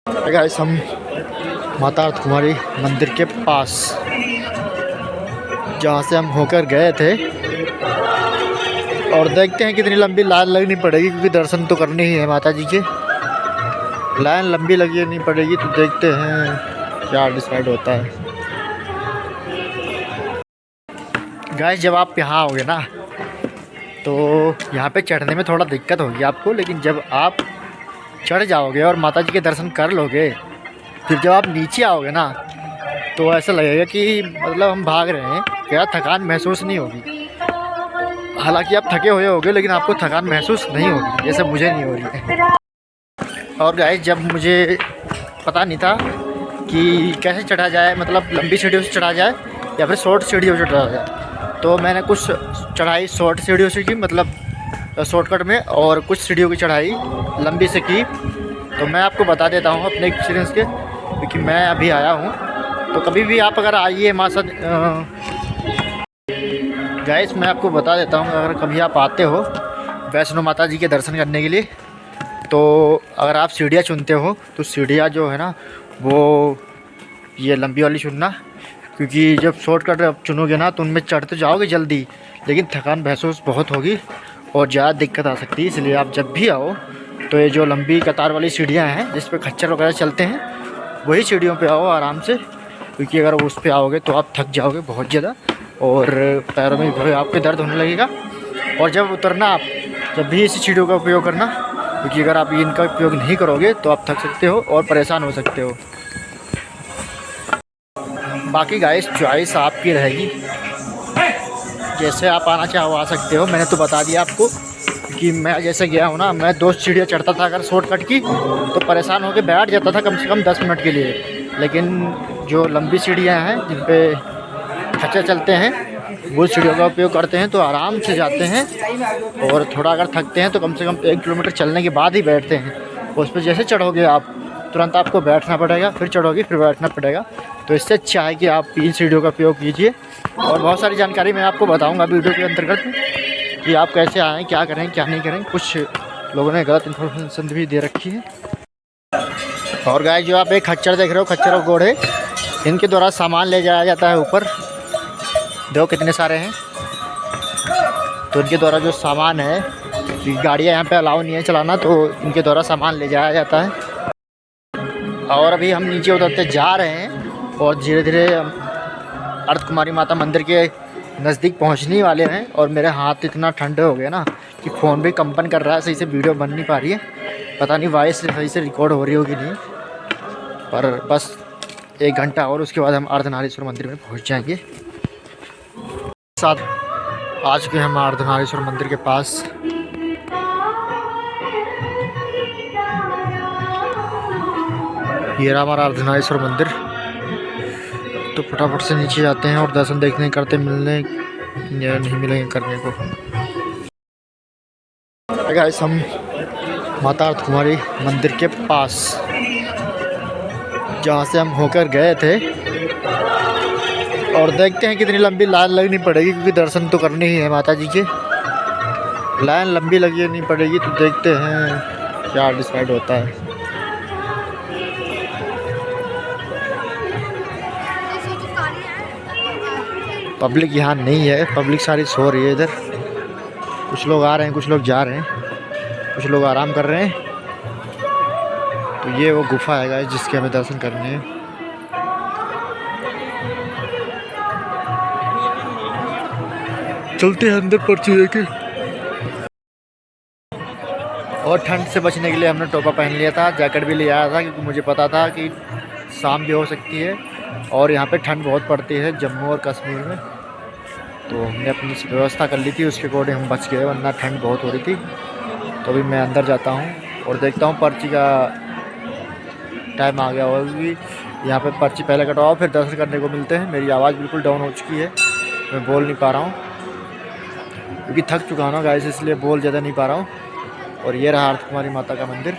Guys हम माता अर्थ कुमारी मंदिर के पास जहाँ से हम होकर गए थे और देखते हैं कितनी लंबी लाइन लगनी पड़ेगी, क्योंकि दर्शन तो करने ही है माता जी के। लाइन लंबी लगनी पड़ेगी तो देखते हैं क्या डिसाइड होता है। गाइस जब आप यहाँ आओगे ना तो यहाँ पे चढ़ने में थोड़ा दिक्कत होगी आपको, लेकिन जब आप चढ़ जाओगे और माता जी के दर्शन कर लोगे, फिर जब आप नीचे आओगे ना तो ऐसा लगेगा कि मतलब हम भाग रहे हैं, क्या थकान महसूस नहीं होगी। हालांकि आप थके हुए होगे लेकिन आपको थकान महसूस नहीं होगी, जैसे मुझे नहीं हो रही है। और गाइस जब मुझे पता नहीं था कि कैसे चढ़ा जाए, मतलब लंबी सीढ़ियों से चढ़ा जाए या फिर शॉर्ट सीढ़ियों से चढ़ा जाए, तो मैंने कुछ चढ़ाई शॉर्ट सीढ़ियों से की, मतलब शॉर्टकट में, और कुछ सीढ़ियों की चढ़ाई लंबी से की। तो मैं आपको बता देता हूँ अपने एक्सपीरियंस के, क्योंकि मैं अभी आया हूँ। तो कभी भी आप अगर आइए माँ साथ गाइस, मैं आपको बता देता हूँ, अगर कभी आप आते हो वैष्णो माता जी के दर्शन करने के लिए, तो अगर आप सीढ़ियाँ चुनते हो तो सीढ़ियाँ जो है ना वो ये लंबी वाली चुनना, क्योंकि जब शॉर्टकट आप चुनोगे ना तो उनमें चढ़ तो जाओगे जल्दी, लेकिन थकान महसूस बहुत होगी और ज़्यादा दिक्कत आ सकती है। इसलिए आप जब भी आओ तो ये जो लंबी कतार वाली सीढ़ियाँ हैं जिस पे खच्चर वगैरह चलते हैं, वही सीढ़ियों पे आओ आराम से, क्योंकि अगर उस पे आओगे तो आप थक जाओगे बहुत ज़्यादा और पैरों में भी आपके दर्द होने लगेगा। और जब उतरना, आप जब भी इसी सीढ़ियों का उपयोग करना, क्योंकि अगर आप इनका उपयोग नहीं करोगे तो आप थक सकते हो और परेशान हो सकते हो। बाकी गाइस चॉइस आपकी रहेगी, जैसे आप आना चाहो आ सकते हो। मैंने तो बता दिया आपको कि मैं जैसे गया हूँ ना, मैं 2 सीढ़ियाँ चढ़ता था अगर शॉर्टकट की, तो परेशान होकर बैठ जाता था कम से कम 10 मिनट के लिए। लेकिन जो लंबी सीढ़ियाँ हैं जिन पे खच्चर चलते हैं, वो सीढ़ियों का उपयोग करते हैं तो आराम से जाते हैं, और थोड़ा अगर थकते हैं तो कम से कम 1 किलोमीटर चलने के बाद ही बैठते हैं। उस पर जैसे चढ़ोगे आप तुरंत आपको बैठना पड़ेगा, फिर चढ़ोगे फिर बैठना पड़ेगा। तो इससे अच्छा है कि आप इन सीढ़ियों का उपयोग कीजिए। और बहुत सारी जानकारी मैं आपको बताऊंगा वीडियो के अंतर्गत कि आप कैसे आएँ, क्या करें क्या नहीं करें। कुछ लोगों ने गलत इन्फॉर्मेशन भी दे रखी है। और गाइस जो आप एक खच्चर देख रहे हो, खच्चर और घोड़े, इनके द्वारा सामान ले जाया जाता है ऊपर। देखो कितने सारे हैं। तो इनके द्वारा जो सामान है, गाड़ियाँ यहाँ पे अलाउ नहीं है चलाना, तो इनके द्वारा सामान ले जाया जाता है। और अभी हम नीचे उतरते जा रहे हैं और धीरे धीरे अर्थ कुमारी माता मंदिर के नज़दीक पहुंचने वाले हैं। और मेरे हाथ इतना ठंडे हो गए ना कि फ़ोन भी कंपन कर रहा है, सही से वीडियो बन नहीं पा रही है। पता नहीं वॉइस सही से रिकॉर्ड हो रही होगी नहीं, पर बस 1 घंटा और उसके बाद हम अर्धनारीश्वर मंदिर में पहुंच जाएंगे। साथ आ चुके हैं हम अर्धनारीश्वर मंदिर के पास। ये रहा हमारा अर्धनारीश्वर मंदिर। तो फटाफट से नीचे जाते हैं और दर्शन देखने करते, मिलने या नहीं मिलेंगे करने को। गाइस हम माता अर्थ कुमारी मंदिर के पास जहाँ से हम होकर गए थे और देखते हैं कितनी लंबी लाइन लगनी पड़ेगी, क्योंकि दर्शन तो करने ही है माता जी के। लाइन लंबी लगनी पड़ेगी तो देखते हैं क्या डिसाइड होता है। पब्लिक यहाँ नहीं है, पब्लिक सारी सो रही है इधर। कुछ लोग आ रहे हैं, कुछ लोग जा रहे हैं, कुछ लोग आराम कर रहे हैं। तो ये वो गुफा है गाइस जिसके हमें दर्शन करने हैं। चलते हैं अंदर पर्ची लेके। और ठंड से बचने के लिए हमने टोपा पहन लिया था, जैकेट भी ले आया था, क्योंकि मुझे पता था कि शाम भी हो सकती है और यहाँ पे ठंड बहुत पड़ती है जम्मू और कश्मीर में। तो हमने अपनी व्यवस्था कर ली थी, उसके अकॉर्डिंग हम बच गए, वरना ठंड बहुत हो रही थी। तो अभी मैं अंदर जाता हूँ और देखता हूँ पर्ची का टाइम आ गया होगी। यहाँ पे पर्ची पहले कटवाओ फिर दर्शन करने को मिलते हैं। मेरी आवाज़ बिल्कुल डाउन हो चुकी है, मैं बोल नहीं पा रहा हूँ क्योंकि थक चुका हूँ ना गाइस, इसलिए बोल ज़्यादा नहीं पा रहा हूँ। और ये रहा अर्थ कुमारी माता का मंदिर।